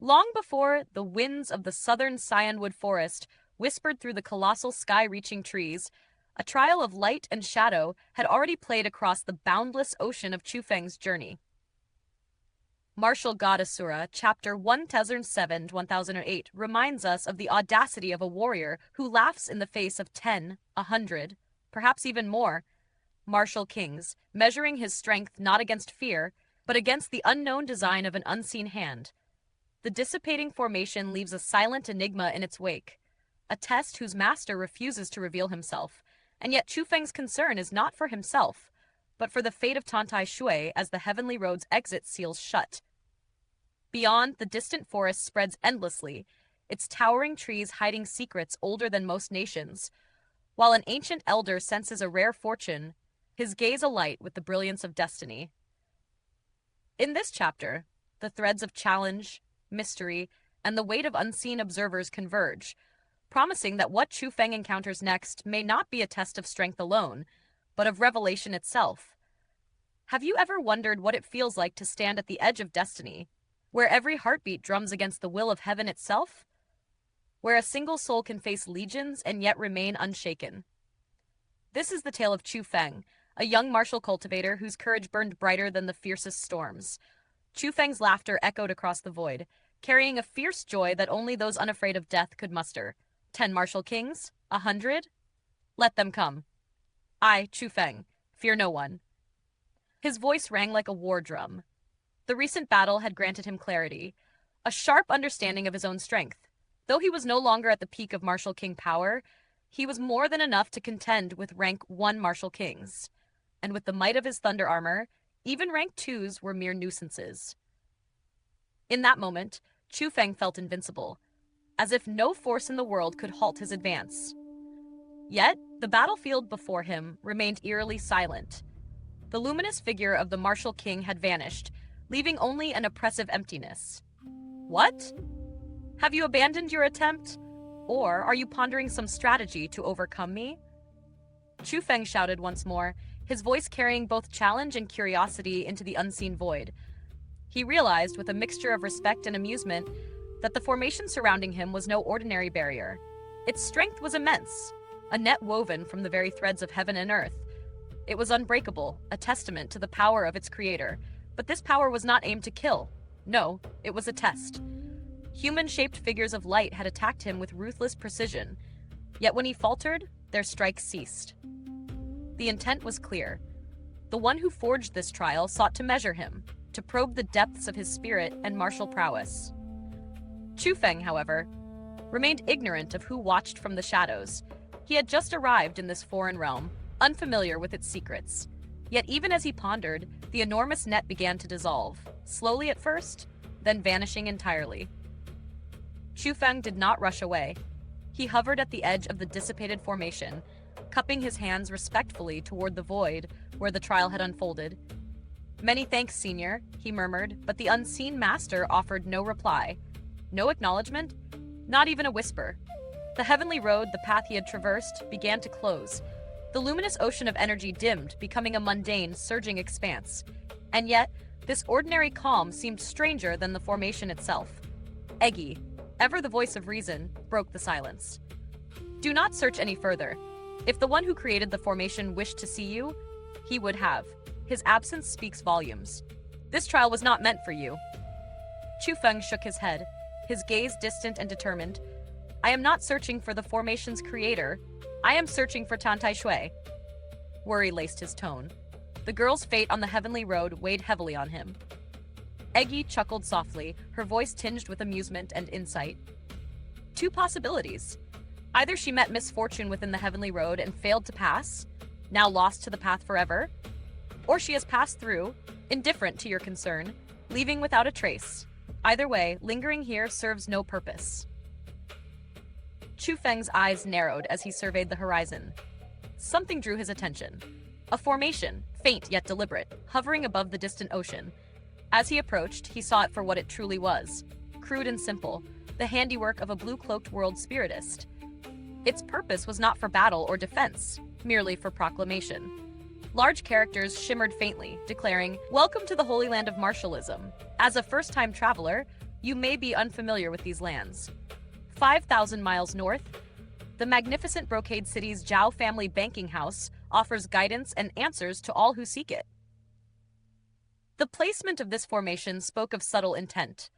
Long before the winds of the Southern Cyanwood Forest whispered through the colossal sky-reaching trees, a trial of light and shadow had already played across the boundless ocean of Chu Feng's journey. Martial God Asura, chapter 1007-1008, reminds us of the audacity of a warrior who laughs in the face of 10, 100, perhaps even more, martial kings, measuring his strength not against fear, but against the unknown design of an unseen hand. The dissipating formation leaves a silent enigma in its wake, a test whose master refuses to reveal himself, and yet Chu Feng's concern is not for himself, but for the fate of Tantai Xue as the heavenly road's exit seals shut. Beyond, the distant forest spreads endlessly, its towering trees hiding secrets older than most nations, while an ancient elder senses a rare fortune, his gaze alight with the brilliance of destiny. In this chapter, the threads of challenge, mystery, and the weight of unseen observers converge, promising that what Chu Feng encounters next may not be a test of strength alone, but of revelation itself. Have you ever wondered what it feels like to stand at the edge of destiny, where every heartbeat drums against the will of heaven itself? Where a single soul can face legions and yet remain unshaken? This is the tale of Chu Feng, a young martial cultivator whose courage burned brighter than the fiercest storms. Chu Feng's laughter echoed across the void, carrying a fierce joy that only those unafraid of death could muster. 10 martial kings? 100? Let them come. I, Chu Feng, fear no one. His voice rang like a war drum. The recent battle had granted him clarity, a sharp understanding of his own strength. Though he was no longer at the peak of martial king power, he was more than enough to contend with rank 1 martial kings. And with the might of his thunder armor, even rank 2s were mere nuisances. In that moment, Chu Feng felt invincible, as if no force in the world could halt his advance. Yet, the battlefield before him remained eerily silent. The luminous figure of the martial king had vanished, leaving only an oppressive emptiness. What? Have you abandoned your attempt? Or are you pondering some strategy to overcome me? Chu Feng shouted once more, his voice carrying both challenge and curiosity into the unseen void. He realized, with a mixture of respect and amusement, that the formation surrounding him was no ordinary barrier. Its strength was immense, a net woven from the very threads of heaven and earth. It was unbreakable, a testament to the power of its creator. But this power was not aimed to kill. No, it was a test. Human-shaped figures of light had attacked him with ruthless precision. Yet when he faltered, their strikes ceased. The intent was clear. The one who forged this trial sought to measure him, to probe the depths of his spirit and martial prowess. Chu Feng, however, remained ignorant of who watched from the shadows. He had just arrived in this foreign realm, unfamiliar with its secrets. Yet even as he pondered, the enormous net began to dissolve, slowly at first, then vanishing entirely. Chu Feng did not rush away. He hovered at the edge of the dissipated formation, cupping his hands respectfully toward the void where the trial had unfolded. "Many thanks, Senior," he murmured, but the unseen master offered no reply. No acknowledgement, not even a whisper. The heavenly road, the path he had traversed, began to close. The luminous ocean of energy dimmed, becoming a mundane, surging expanse. And yet, this ordinary calm seemed stranger than the formation itself. Eggy, ever the voice of reason, broke the silence. "Do not search any further. If the one who created the formation wished to see you, he would have. His absence speaks volumes. This trial was not meant for you." Chu Feng shook his head, his gaze distant and determined. "I am not searching for the formation's creator. I am searching for Tantai Xue." Worry laced his tone. The girl's fate on the heavenly road weighed heavily on him. Eggy chuckled softly, her voice tinged with amusement and insight. 2 possibilities. Either she met misfortune within the heavenly road and failed to pass, now lost to the path forever, or she has passed through, indifferent to your concern, leaving without a trace. Either way, lingering here serves no purpose. Chu Feng's eyes narrowed as he surveyed the horizon. Something drew his attention. A formation, faint yet deliberate, hovering above the distant ocean. As he approached, he saw it for what it truly was. Crude and simple, the handiwork of a blue-cloaked world spiritist. Its purpose was not for battle or defense, merely for proclamation. Large characters shimmered faintly, declaring, "Welcome to the Holy Land of Martialism." As a first-time traveler, You may be unfamiliar with these lands. 5,000 miles north, the magnificent Brocade City's Zhao family banking house offers guidance and answers to all who seek it. The placement of this formation spoke of subtle intent,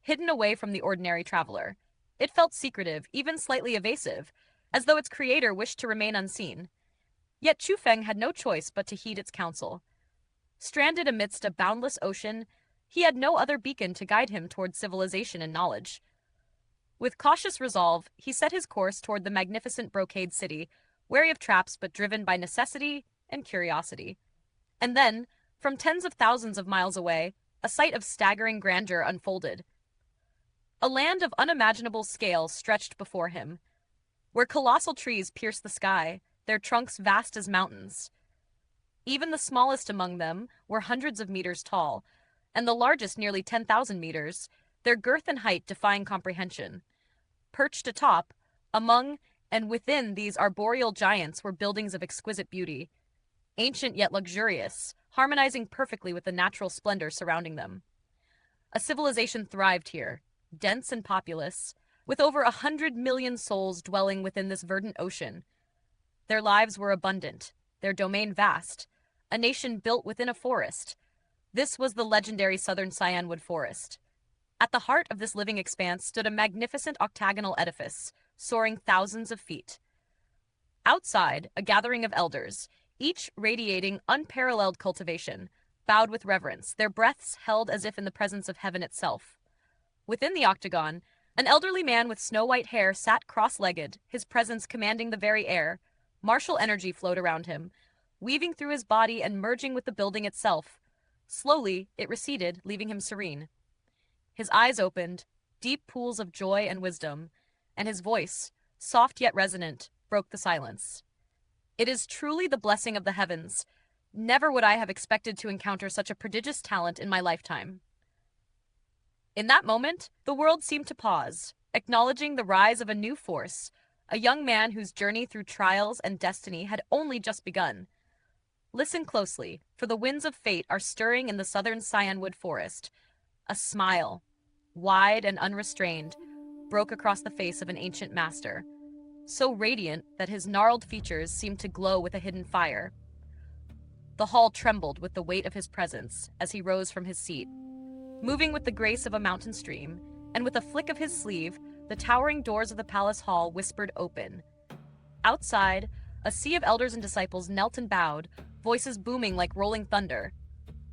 hidden away from the ordinary traveler. It felt secretive, even slightly evasive, as though its creator wished to remain unseen. Yet Chu Feng had no choice but to heed its counsel. Stranded amidst a boundless ocean, he had no other beacon to guide him toward civilization and knowledge. With cautious resolve, he set his course toward the magnificent Brocade City, wary of traps but driven by necessity and curiosity. And then, from tens of thousands of miles away, a sight of staggering grandeur unfolded. A land of unimaginable scale stretched before him, where colossal trees pierced the sky, their trunks vast as mountains. Even the smallest among them were hundreds of meters tall, and the largest nearly 10,000 meters, their girth and height defying comprehension. Perched atop, among and within these arboreal giants were buildings of exquisite beauty, ancient yet luxurious, harmonizing perfectly with the natural splendor surrounding them. A civilization thrived here, dense and populous, with over 100 million souls dwelling within this verdant ocean. Their lives were abundant, their domain vast, a nation built within a forest. This was the legendary Southern Cyanwood Forest. At the heart of this living expanse stood a magnificent octagonal edifice, soaring thousands of feet. Outside, a gathering of elders, each radiating unparalleled cultivation, bowed with reverence, their breaths held as if in the presence of heaven itself. Within the octagon, an elderly man with snow-white hair sat cross-legged, his presence commanding the very air. Martial energy flowed around him, weaving through his body and merging with the building itself. Slowly, it receded, leaving him serene. His eyes opened, deep pools of joy and wisdom, and his voice, soft yet resonant, broke the silence. It is truly the blessing of the heavens. Never would I have expected to encounter such a prodigious talent in my lifetime. In that moment, the world seemed to pause, acknowledging the rise of a new force, a young man whose journey through trials and destiny had only just begun. Listen closely, for the winds of fate are stirring in the Southern Cyanwood Forest. A smile, wide and unrestrained, broke across the face of an ancient master, so radiant that his gnarled features seemed to glow with a hidden fire. The hall trembled with the weight of his presence as he rose from his seat. Moving with the grace of a mountain stream, and with a flick of his sleeve, the towering doors of the palace hall whispered open. Outside, a sea of elders and disciples knelt and bowed, voices booming like rolling thunder.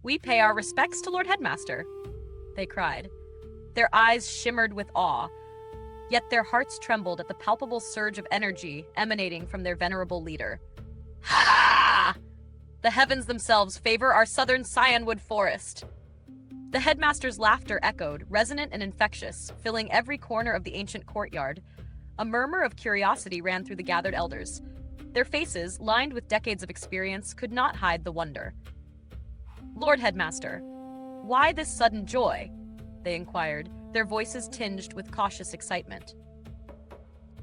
"We pay our respects to Lord Headmaster," they cried. Their eyes shimmered with awe, yet their hearts trembled at the palpable surge of energy emanating from their venerable leader. Ha! The heavens themselves favor our Southern Cyanwood Forest. The headmaster's laughter echoed, resonant and infectious, filling every corner of the ancient courtyard. A murmur of curiosity ran through the gathered elders. Their faces, lined with decades of experience, could not hide the wonder. "Lord Headmaster, why this sudden joy?" they inquired, their voices tinged with cautious excitement.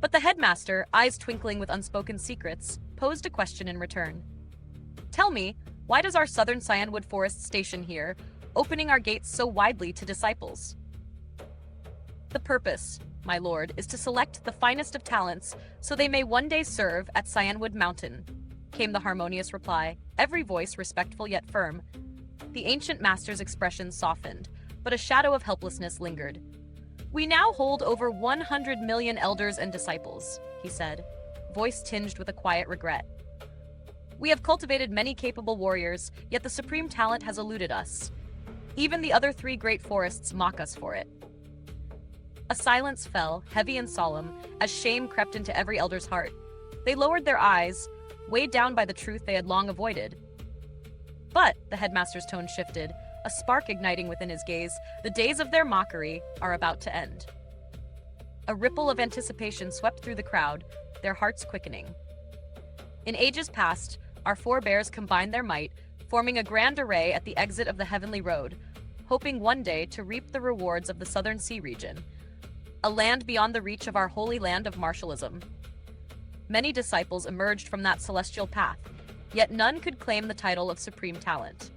But the headmaster, eyes twinkling with unspoken secrets, posed a question in return. "Tell me, why does our Southern Cyanwood Forest station here, opening our gates so widely to disciples?" "The purpose, my lord, is to select the finest of talents so they may one day serve at Cyanwood Mountain," came the harmonious reply, every voice respectful yet firm. The ancient master's expression softened, but a shadow of helplessness lingered. "We now hold over 100 million elders and disciples," he said, voice tinged with a quiet regret. "We have cultivated many capable warriors, yet the supreme talent has eluded us. Even the other 3 great forests mock us for it." A silence fell, heavy and solemn, as shame crept into every elder's heart. They lowered their eyes, weighed down by the truth they had long avoided. "But," the headmaster's tone shifted, a spark igniting within his gaze, "the days of their mockery are about to end." A ripple of anticipation swept through the crowd, their hearts quickening. In ages past, our forebears combined their might, forming a grand array at the exit of the heavenly road, hoping one day to reap the rewards of the southern sea region, a land beyond the reach of our holy land of martialism. Many disciples emerged from that celestial path, yet none could claim the title of supreme talent.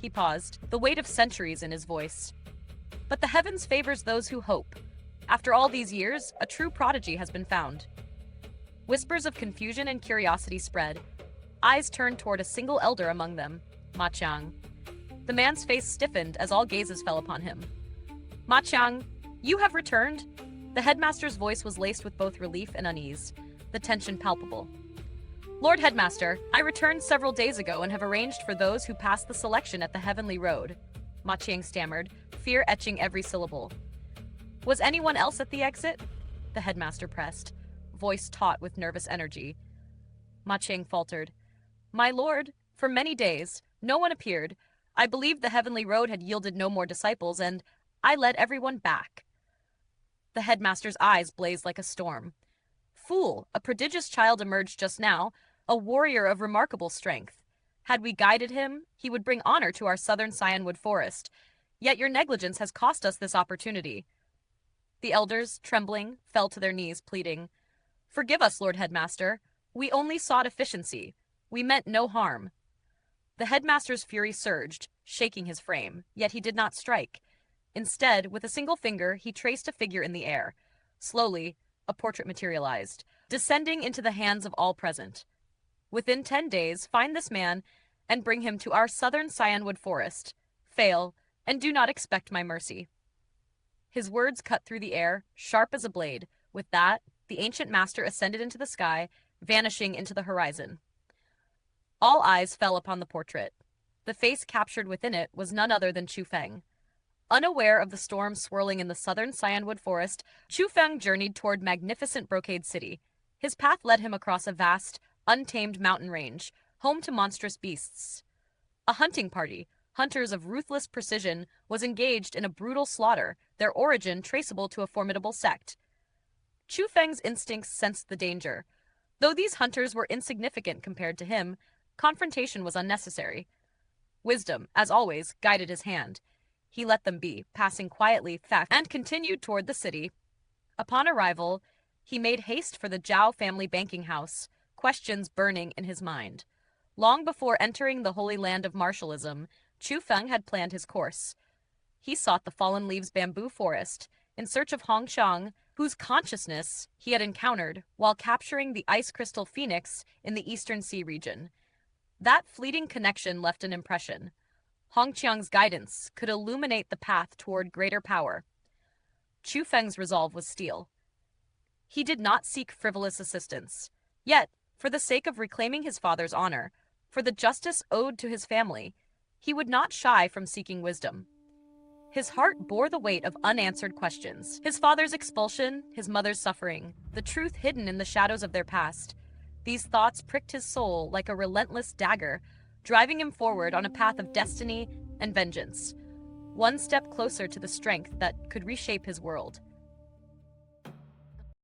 He paused, the weight of centuries in his voice. But the heavens favors those who hope. After all these years, a true prodigy has been found. Whispers of confusion and curiosity spread. Eyes turned toward a single elder among them, Ma Qiang. The man's face stiffened as all gazes fell upon him. Ma Qiang, you have returned? The headmaster's voice was laced with both relief and unease, the tension palpable. Lord Headmaster, I returned several days ago and have arranged for those who passed the selection at the Heavenly Road, Ma Qiang stammered, fear etching every syllable. Was anyone else at the exit? The headmaster pressed, voice taut with nervous energy. Ma Qiang faltered. My lord, for many days, no one appeared. I believed the Heavenly Road had yielded no more disciples, and I led everyone back. The headmaster's eyes blazed like a storm. Fool, a prodigious child emerged just now, a warrior of remarkable strength. Had we guided him, he would bring honor to our Southern Cyanwood Forest. Yet your negligence has cost us this opportunity. The elders, trembling, fell to their knees, pleading, Forgive us, Lord Headmaster. We only sought efficiency. We meant no harm. The headmaster's fury surged, shaking his frame, yet he did not strike. Instead, with a single finger, he traced a figure in the air. Slowly, a portrait materialized, descending into the hands of all present. Within 10 days, find this man and bring him to our Southern Cyanwood Forest. Fail, and do not expect my mercy. His words cut through the air, sharp as a blade. With that, the ancient master ascended into the sky, vanishing into the horizon. All eyes fell upon the portrait. The face captured within it was none other than Chu Feng. Unaware of the storm swirling in the Southern Cyanwood Forest, Chu Feng journeyed toward magnificent Brocade City. His path led him across a vast, untamed mountain range, home to monstrous beasts. A hunting party, hunters of ruthless precision, was engaged in a brutal slaughter, their origin traceable to a formidable sect. Chu Feng's instincts sensed the danger. Though these hunters were insignificant compared to him, confrontation was unnecessary. Wisdom, as always, guided his hand. He let them be, passing quietly fast, and continued toward the city. Upon arrival, he made haste for the Zhao family banking house, questions burning in his mind. Long before entering the holy land of martialism, Chu Feng had planned his course. He sought the Fallen Leaves bamboo forest, in search of Hong Qiang, whose consciousness he had encountered while capturing the ice crystal phoenix in the Eastern Sea region. That fleeting connection left an impression. Hong Qiang's guidance could illuminate the path toward greater power. Chu Feng's resolve was steel. He did not seek frivolous assistance. Yet, for the sake of reclaiming his father's honor, for the justice owed to his family, he would not shy from seeking wisdom. His heart bore the weight of unanswered questions. His father's expulsion, his mother's suffering, the truth hidden in the shadows of their past. These thoughts pricked his soul like a relentless dagger, driving him forward on a path of destiny and vengeance, one step closer to the strength that could reshape his world.